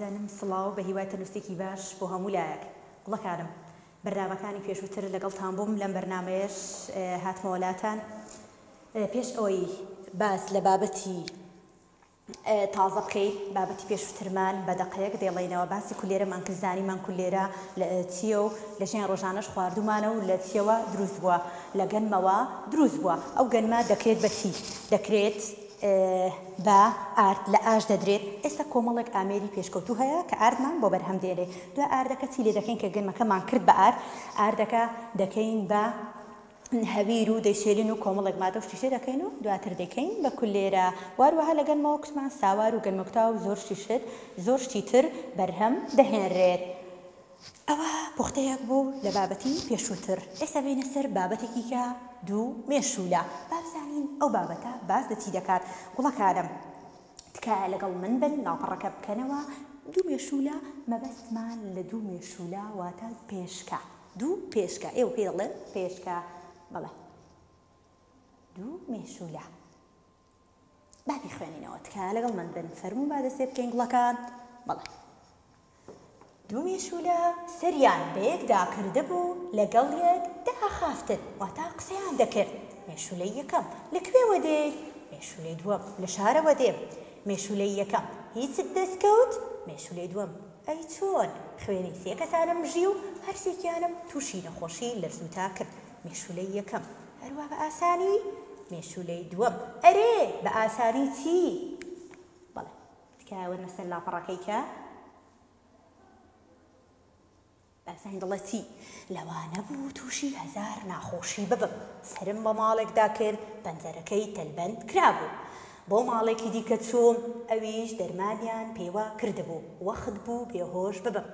وازانم سڵاو بە هیوای تەندروستێکی باش بۆ هەموو لایەک گوڵەکانم بەرنامەکانی پێشووتر لەگەڵتان بووم لەم بەرنامەیەش هاتمەوەلاتان پێش ئەوەی باس لە بابەتی تازە بکەیت بابەتی پێشووترمان بە دەقەیەک دێڵێنەوە باسی کولێرەمان کرد زانیمان کولێرە چییە و لە ژیان ڕۆژانەش خواردومانە و لە چیەوە دروست بووە لە گەنمەوە دروست بووە ئەو گەنمە دەکرێت بە چی دەکرێت بە ئارد لە ئاش دەدرێت ئێستا کۆمەڵێک ئامێری پێشکەوتوو هەیە کە ئاردمان بۆ بەرهەم دێنێ دوای ئاردەکە چی لێ دەکەین کە گەنمەکەمان کرد بە ئاردەکە دەکەین بە هەویر و دەیشێلین و کۆمەڵێک مادە و شیشە دەکەین و دواتر دەکەین بە کولێرە واروەها لە گەنمەوە کوتمان ساوار و گەنمەکتا و زۆر شتی تر بەرهەم دەهێنرێت ئەوە پوختەیەک بوو لە بابەتی پێشووتر ئێستا بینە سەر بابەتێکی کە دوو مێشولە بابزانین ئەو بابەتە باس دەچی دەکات گوڵەکانم تکایە لەگەڵ من بن ناوپەڕەکە بکەنەوە دوو مێشولە مەبەستمان لە دوو مێشولە واتە پێشکە دوو پێشکە ئێوە پێ دەڵێن پێشکە بەڵێ دوو مێشولە بابی خوێنینەوە تکایە لەگەڵ من بن فەرموون با دەستێ بکەین گوڵەکان بەڵێ دوو مێشولە سەریان بەیەکدا کردبوو لەگەڵ یەک داخافتن واتە قسەیان دەکرد مێشولەی یەکەم لەکوێوە دێ مێشولەی دووەم لە شارەوە دێم مێشولەی یەکەم هیچت دەستکەوت مێشولەی دووەم ئەی چۆن خوێنی سێ کەسانم ژی و هەرسێکیانم تووشی نەخۆشی لەرزوتا کرد مێشولەی یەکەم هەروە بە ئاسانی مێشولەی دووەم ئەرێ بە ئاسانی چی بەڵێ تکایە وەرنە سەر لاپەڕەکەیکە بەزانی دڵە چی لەوانە بوو تووشی هەزار ناخۆشی ببم سرم بە ماڵێکدا کرد پەنجەرەکەی تەلبەند کرابوو بۆ ماڵێکی دیکە چووم ئەویش دەرمانیان پێوە کردبوو وەخت بوو بێهۆش ببم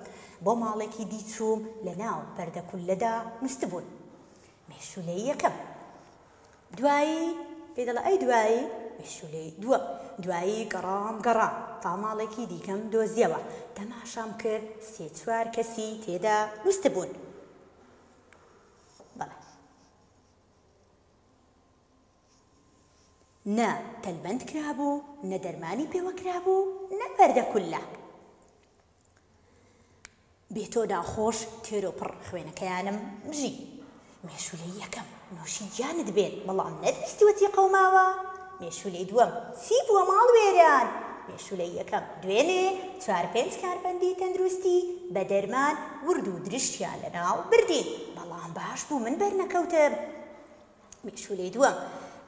بۆ ماڵێکی دی چووم لە ناو پەردە کولەدا نووسبوون مێشولەی یەکەم دوایی پێ دەڵە ئەی دوایی مێشولەی دووەم دوایی گەڕام تا ماڵێکی دیکەم دۆزیەوە تەماشام کرد سێ چوار کەسی تێدا نووسبوون بەڵێ نە تەلبەند کرابوو نە دەرمانی پێوە کرابوو نە پەردە کولە بێتۆ ناخۆش تێرۆ پڕ خوێنەکەیانم ژی مێشولەی یەکەم نۆشی گیانت بێن بەڵام نەتویستیوەتی قەوماوە مێشولەی دووەم چی بووە ماڵ وێران مێشولەی یەکەم دوێنێ چوار پێنج کاربەندی تەندروستی بە دەرمان ورد و درشتیان لەناو بردین بەڵام باش بوو من بەرنەکەوتم مێشولەی دووەم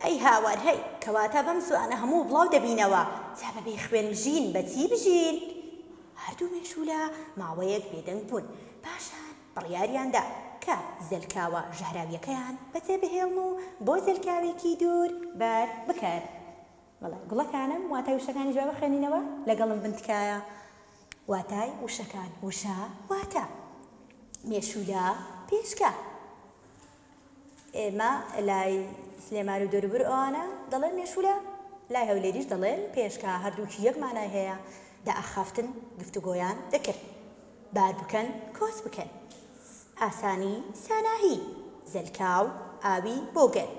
ئەی هاوار هەی کەواتە بەم زوانە هەموو بڵاو دەبینەوە جا بەبێ خوێن بژین بەچی بژین هەردوو مێشولە ماوەیەک بێدەنگ بوون پاشان بڕیاریاندا کە زەلکاوە ژەهراویەکەیان بەجێ بهێڵن و بۆ زەلکاوێکی دوور بەر بکەن بەڵێ گوڵەکانم واتای وشەکانی جواب بخوێنینەوە لەگەڵم بنتکایە واتای وشەکان وشە واتە مێشولە پێشکە ئێمە لای سلێمان و دەوروبەر ئەوانە دەڵێن مێشولە لای هەولێریش دەڵێن پێشکە هەردووکی یەک مانای هەیە دائەخافتن گفتوگۆیان دەکرد بار بکەن کۆس بکەن ئاسانی ساناهی زەلکاو ئاوی بۆگەن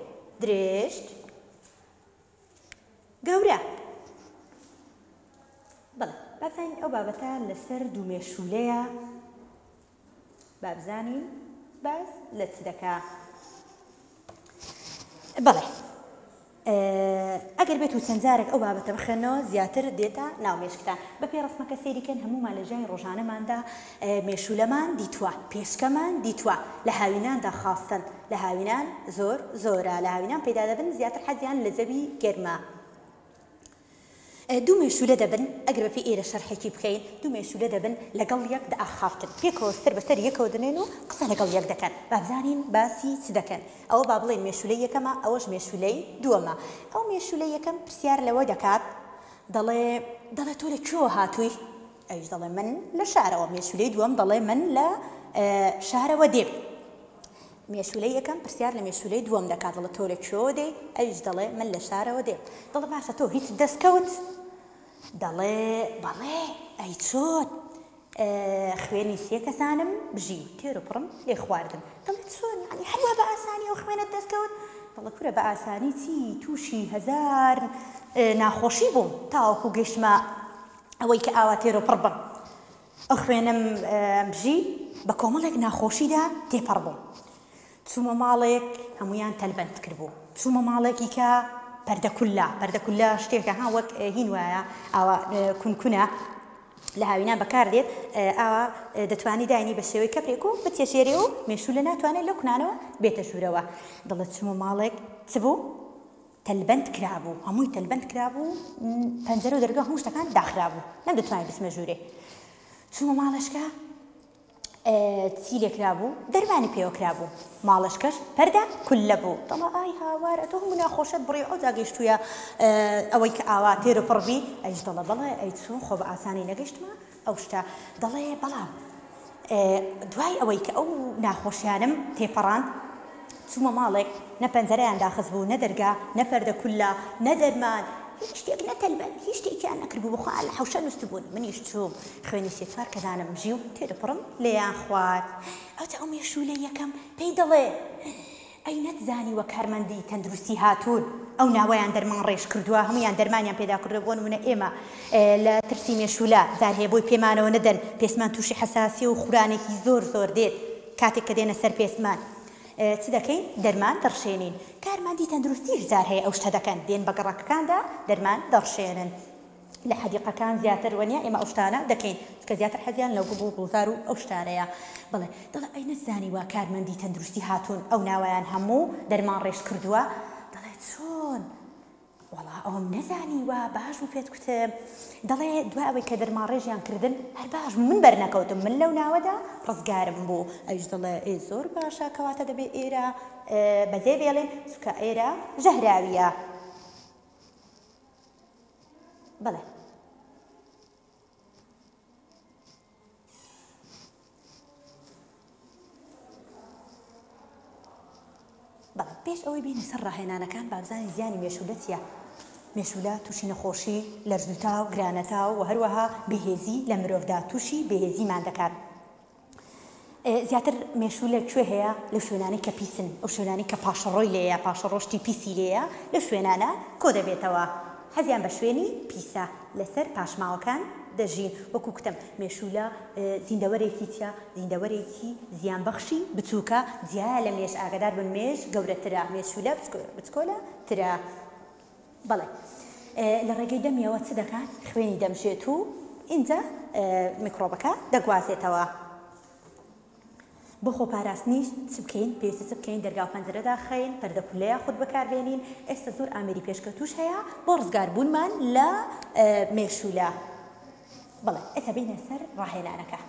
درێژت گەورە بەڵێ بابزانین ئەو بابەتە لەسەر دوو مێشولەیە بابزانین باز لە چ دەکا بەڵێ ئەگەر بێت و چەند جارێک ئەو بابەتە بخێنەوە زیاتر دێتە ناو مێشکتان بەپێ ڕسمەکە سەیریکەن هەمومان لە ژیانی ڕۆژانەماندا مێشولەمان دیتووە پێشکەمان دیتووە لە هاویناندا خاستن لە هاوینان زۆرە لە هاوینان پەیدا دەبن زیاتر حەزیان لە زەوی گەرمە دوو مێشولە دەبن ئەگەر بەپێ ئێرە شەرحێکی بکەین دوو مێشولە دەبن لەگەڵ یەک دائەخافتن پێکەوە سەر بەسەر یەکەوە دەنێن و قسە لەگەڵ یەک دەکەن بابزانین باسی چ دەکەن ئەوە با بڵێن مێشولەی یەکەمە ئەوەش مێشولەی دووەمە ئەو مێشولەی یەکەم پرسیار لەوە دەکات دەڵێ تۆ لەکوێوە هاتووی ئەویش دەڵێ من لە شارەوە مێشولەی دووەم دەڵێ من لە شارەوە دێم مێشولەی یەکەم پرسیار لە مێشولەی دووەم دەکات دەڵێ تۆ لەکوێوە دێ ئەویش دەڵێ من لە شارەوە دێم دەڵێ باشە تۆ هیچ دەستکەوت دەڵێ بەڵێ ئەی چۆن خوێنی سێ کەسانم بژی تێرە پڕم لێ خواردم دەڵێ چۆن هەروە بە ئاسانی ئەو خوێنت دەستکەوت دەڵێ کورە بە ئاسانی چی تووشی هەزار ناخۆشی بووم تاوەکو گەشتمە ئەوەی کە ئاوا تێرە پڕ بم ئەو خوێنم بژی بە کۆمەڵێک ناخۆشیدا تێپەڕ بووم چوومە ماڵێک هەمویان تەلبەند کردبوو چوومە ماڵێکی کە پەردەکولا شتێکە ها وەک هین وایە ئاوا کونکونە لە هاوینان بەکار دێت ئاوا دەتوانی داینی بە شێوەی کەپرێک و بچێشێری و مێشولە ناتوانێت لەو کنانەوە بێتە ژوورەوە دەڵێت چوومە ماڵێک چ بوو تەلبەند کرابوو هەمووی تەلبەند کرابوو پەنجەرە و دەرگا هەموو شتەکان داخرابوو نەمدەتوانی بچمە ژوورێ چوومە ماڵەشکە چی لێکرابوو دەرمانی پێوە کرابوو ماڵەشکەش پەردە کولە بوو دەڵێ ئای هاوارە تۆ هەموو ناخۆشت بڕێ ئەو جاگەیشتوویە ئەوەی کە ئاوا تێرە پڕبی ئەیش دەڵێ بەڵێ ئەی چوون خۆ بە ئاسانی نەگەیشتمە ئەو شتە دەڵێ بەڵام دوای ئەوەی کە ئەو ناخۆشیانم تێپەڕان چوومە ماڵێک نە پەنجەرەیان داخست بوو نە دەرگا نە پەردە کولە نە دەرمان هیچ شتێک نەتەلبەن هیچ شتێکیان نەکردبوو بخوا لە حەوشە نووست بوون منیش چووم خوێنی سێ چوار کەدانم ژی و تێدەپڕم لێیان خوارد ئەوتە ئەو مێشولە یەکەم پێی دەڵێ ئەی نەتزانی وە کارمەندی تەندروستی هاتوون ئەو ناوەیان دەرمان ڕێژ کردووە هەمویان دەرمانیان پێدا کردووە بۆ نمونە ئێمە لە ترسی مێشولە جار هەیە بۆی پێمانەوە نەدەن پێسمان تووشی حەساسی و خوورانێکی زۆر دێت کاتێک کە دێنە سەر پێسمان چ دەکەین دەرمان دەڕشێنین کارمەندی تەندروستیش جار هەیە ئەو شتە دەکەن دێن بە گەڕەکەکاندا دەرمان دەڕشێنن لە حەدیقەکان زیاتر وەنیا ئێمە ئەو شتانە دەکەین کە زیاتر حەزیان لەو بوو گوڵزار و ئەو شتانەیە بڵێ دەڵێ ئەی نەزانی وا کارمەندی تەندروستی هاتوون ئەو ناوایان هەموو دەرمان ڕێژ کردووە دەڵێ چۆن وەڵا ئەوم نەزانی وا باش بوو پێت کوتم دەڵێ دوای ئەوەی کە دەرمان ڕێژیان کردن هەر باش من بەرنەکەوتم من لەو ناوەدا ڕزگارم بوو ئەویش دەڵێ ئێ زۆر باشە کەواتە دەبێ ئێرە بەجێ بێڵێن چونکە ئێرە ژەهراویە بەڵێ پێش ئەوەی بینی سەر ڕاهێنانەکان بابزانی زیانی مێشولە چییە مێشولە تووشی نەخۆشی لەرزوتا و گرانەتا و هەروەها بەهێزی لە مرۆڤدا تووشی بەهێزیمان دەکات زیاتر مێشولە کوێ هەیە لە شوێنانی کە پیسن ئەو شوێنانی کە پاشەڕۆی لێیە پاشەڕۆشتی پیسی لێیە لە شوێنانە کۆ دەبێتەوە حەزیان بە شوێنی پیسە لەسەر پاشماوەکان دەژین وەکو کتم مێشولە زیندەوەرێکی چە زیندەوەرێکی زیانبەخشی بچووکە جیایە لە مێش ئاگادار بن مێش گەورەترە مێشولە بچکۆلە ترە بەڵێ لە ڕێگەی دەمیەوە چ دەکات خوێنی دەمشێت و ئینجا میکرۆبەکە دەگوازێتەوە بۆ خۆپاراستنیش چ بکەین پێویستە چ بکەین دەرگا و پەنجەرە داخەین پەردەکولەیە خۆت بەکاربێنین ئێستا زۆر ئامێری پێشکەوتوش هەیە بۆ ڕزگاربوونمان لە مێشولە بەڵێ ئێستا بینە سەر ڕاهێنانەکە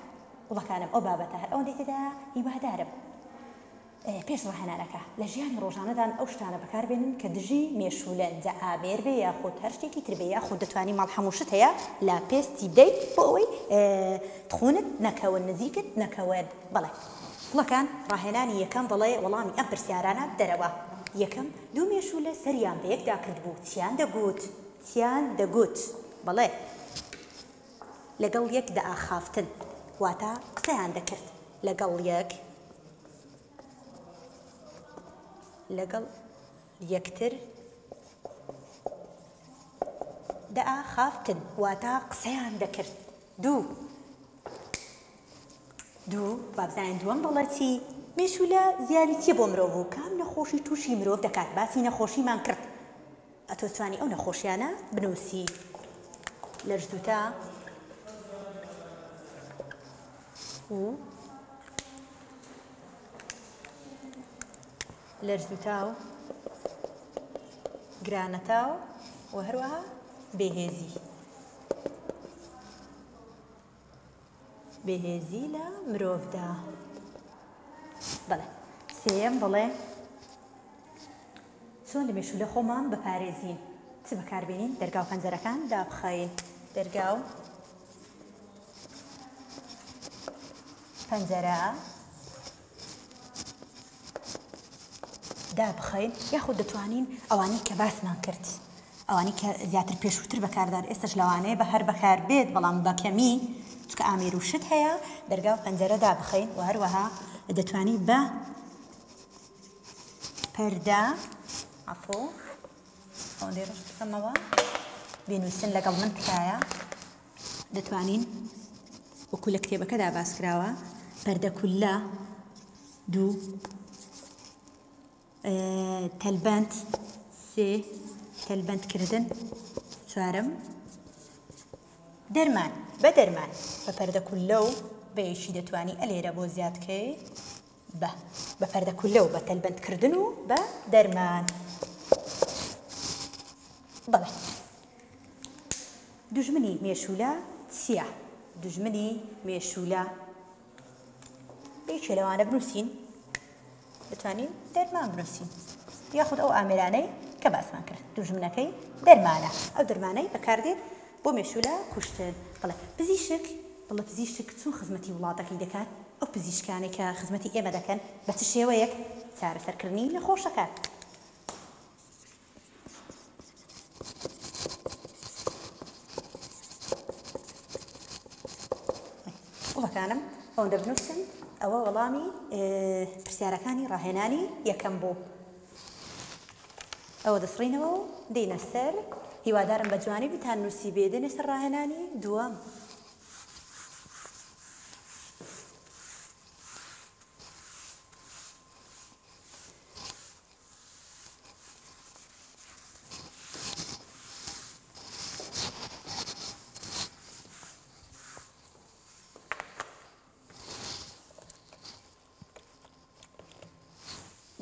وڵەکانم ئەو بابەتە هەر ئەوەندەی تێدا هیوادارم پێش ڕاهێنانەکە لە ژیانی ڕۆژانەدان ئەو شتانە بەکاربێنن کە دژی مێشولە جا ئامێر بێ یاخود هەر شتێکی تر بێ یاخود دەتوانی ماڵ هەموو شت هەیە لا پێستی بدەیت بۆ ئەوەی تخونت نەکەون نزیکت نەکەون بەڵێ وڵەکان ڕاهێنانی یەکەم دەڵێ وەڵامی ئەم پرسیارانە دەرەوە یەکەم دوو مێشولە سەریان بە یەکدا کرد بوو چیان دەگوت بەڵێ لەگەڵ یەک دائاخافتن واتە قسەیان دەکرد لەگەڵ یەکتر دائاخافتن واتە قسەیان دەکرد دوو بابزانین دووەم دەڵێ چی مێشولە زیانی چیە بۆ مرۆڤ و کام نەخۆشی تووشی مرۆڤ دەکات باسی نەخۆشیمان کرد ئەتۆ توانی ئەو نەخۆشیانە بنووسی لەرزوتە و گرانەتا و هەروەها بێهێزی لە مرۆڤدا بەڵێ سێیەم بڵێ چۆن لە مێشولە خۆمان بپارێزین چ بەکاربێنین دەرگا و پەنجەرەکان دابخەین دەرگا و پەنجەرە دابخەین یاخود دەتوانین ئەوانی کە باسمان کرد ئەوانی کە زیاتر پێشووتر بەکاردار ئێستش لەوانەیە بە هەر بەکار بێت بەڵام بەکەمی چکە ئامێر و شت هەیە دەرگا و پەنجەرە دابخەین و هەروەها دەتوانی بە پەردە ئەوەندەی ڕۆژ بکەمەوە بێنووسن لەگەڵ من تکایە دەتوانین وەکو لە کتێبەکەدا باس کراوە پەردە کولە 2 تەلبەند 3 تەلبەندکردن 4 دەرمان بە دەرمان بە پەردە کولە و بەیەکی دەتوانی ئەلێرە بۆ زیادکەی بە پەردە کولە و بە تەلبەندکردن و بە دەرمان. بەڵێ دوژمنی مێشولە چییە؟ دوژمنی مێشولە بەیەکێ لەوانە بنووسین دەتوانین دەرمان بنووسین یاخود ئەو ئامێرانەی کە باسمان کرد. دوژمنەکەی دەرمانە، ئەو دەرمانەی بەکاردێت بۆ مێشولە کوشتن. بڵێ پزیشک بڵێ پزیشک چون خزمەتی وڵاتەکەی دەکات؟ ئەو پزیشکانێک کە خزمەتی ئێمە دەکەن بە چ شێوەیەک؟ چارەسەرکردنی نەخۆشەکان. وڵەکانم ئەوەندە بنووسن ئەوە وەڵامی پرسیارەکانی ڕاهێنانی یەکەم بوو. ئەوە دەسڕینەوە و دێنە سەر. هیوادارم بە جوانی بیتان نووسی بێدێنە سەر ڕاهێنانی دووەم.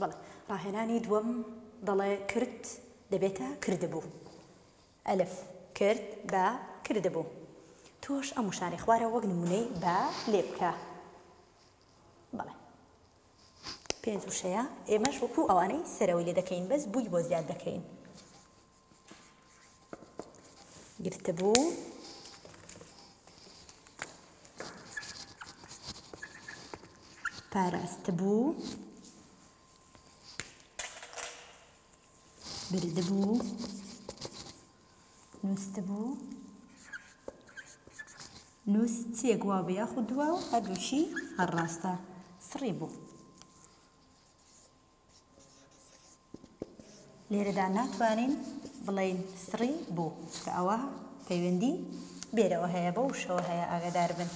بەڵێ ڕاهێنانی دووەم دەڵێ کرد دەبێتە کردبوو. ئەلف کرد بە کردبوو. تۆش ئەم وشانەی خوارە وەک نمونەی بە لێ بکە. بەڵێ 5 وشەیە ئێمەش وەکو ئەوانەی سەرەوەی لێ دەکەین بەس بووی بۆ زیاد دەکەین. گرتبوو پاراستبوو بردبوو نووسبوو نووس چێک وا بە یاخود دوا و هەردووشی هەڕاستە سڕی بوو. لێرەدا ناتوانین بڵێین سڕی بوو کە ئەوە پەیوەندی بێرەوە هەیە بە وشەوە هەیە ئاگادار بن.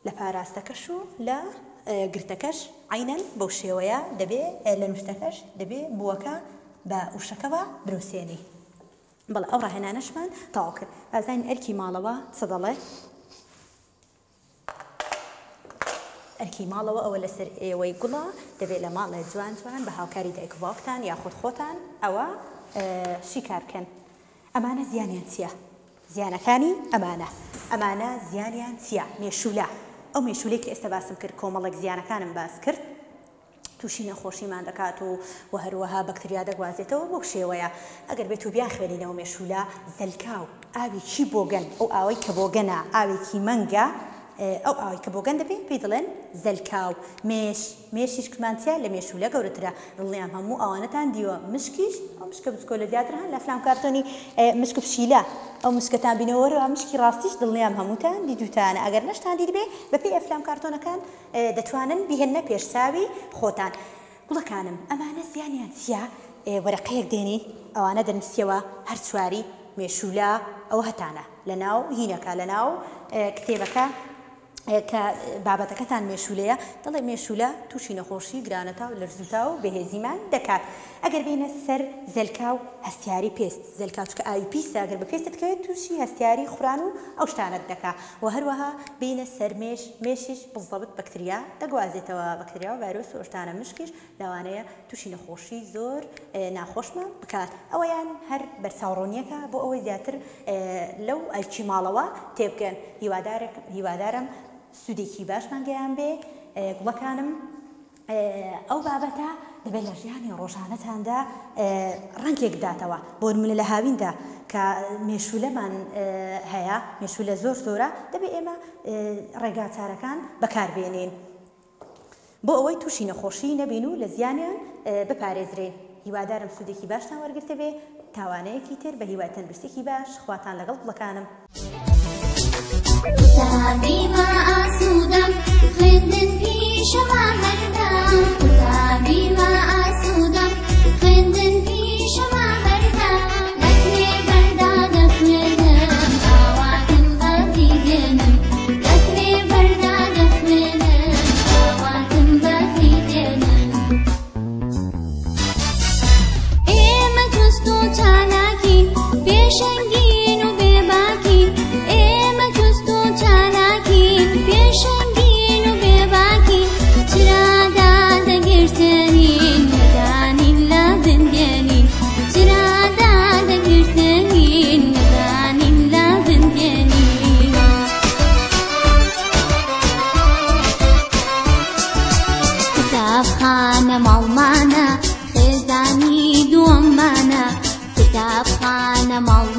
لە پاراستەکەش و لە گرتەکەش عینەن بەو شێوەیە دەبێ لە نووسەکەش دەبێ بووەکە بە وشەکەەوە بنووسێنی. بەڵێ ئەو ڕاهێنانەشمان تەواو کرد. ئازانین ئەرکی ماڵەوە چ دەڵێ؟ ئەرکی ماڵەوە ئەوە لەسەر ئێوەی گوڵە دەبێت لە ماڵێ جوان جوان بە هاوکاری دایک و باوکتان یاخود خۆتان ئەوە شیکار بکەن. ئەمانە زیانیان چییە؟ زیانەکانی ئەمانە زیانیان چییە؟ مێشولە. ئەو مێشولەی کە ئێستا باسم کرد کۆمەڵێک زیانەکانم باس کرد تووشی نەخۆشیمان دەکات و هەروەها بەکتریا دەگوازێتەوە بۆ شێوەیە. ئەگەر بێت و بیاخوێنینەوە مێشولە زەلکاو ئاوێکی بۆگەن ئەو ئاوەی کە بۆگەنە ئاوێکی مەنگە ئەو ئاوی کە بۆگەن دەبێت پێی دەڵێن زەلکاو. مێشیش کمانچیا لە مێشولە گەورەترە. دڵنیام هەموو ئەوانەتان دیوە. مشکیش ئەو مشکە بچکۆلە زیاتر هەن لە فلان کارتۆنی مشک پشیلە ئەو مشکەتان بینەوەرەوە مشکی ڕاستیش دڵنیام هەمووتان دیدوتانە. ئەگەر نەشتان دیدبێ بەپێی ئەفلام کارتۆنەکان دەتوانن بهێنە پێشچاوی خۆتان. گوڵەکانم ئەمانە زیانیان چییە؟ وەرەقەیەک دێنی ئەوانە دەنووسیەوە هەر چواری مێشولە ئەوە هەتانە لە ناو هینەکە لە ناو کتێبەکە کە بابەتەکەتان مێشولەیە دەڵێ مێشولە تووشی نەخۆشی گرانەتا و لەرزوتا و بەهێزیمان دەکات. ئەگەر بینە سەر زەلکا و هەستیاری پێست زەلکات کە ئاوی پیسە ئەگەر بە پێستت کەوێت تووشی هەستیاری خوڕان و ئەو شتانت دەکات. و هەروەها بینە سەر مێشیش بزەبت بەکتریا دەگوازێتەوە. بەکتریا و ڤایرۆس و شتانە مشکیش لەوانەیە تووشی نەخۆشی زۆر ناخۆشمان بکات. ئەوەیان هەر بەرچاوڕۆنیەکە بۆ ئەوەی زیاتر لەو ئەرکی ماڵەوە تێبگەن. هیوادارم سودێکی باشمان گەیان بێ. گوڵەکانم ئەو بابەتە دەبێت لە ژیانی ڕۆژانەتاندا ڕەنگێک بداتەوە. بۆ نمونە لە هاویندا کە مێشولەمان هەیە مێشولە زۆر زۆرە دەبێت ئێمە ڕێگا چارەکان بەکاربێنین بۆ ئەوەی تووشی نەخۆشی نەبین و لە زیانیان بپارێزرێن. هیوادارم سودێکی باشتان وەرگرتە بێ. تاوانەیەکی تر بە هیوای تەندروستێکی باش خواتان لەگەڵ گوڵەکانم. بما أسودم خندن بيشما هردم بما أسودم خندن بيشما هردم نكني بردا دفندم پێشەنگین و بێباکین ئێمە جوست و چالاکین پێشەنگین و بێباکین چرادا دەگرتێنین نەدانین لا بندێنین چرادا دەگرتێنین نەدانین لا بندێنین کتابخانە ماڵمانە خێزانی دووەممانە کتابخانە ماڵ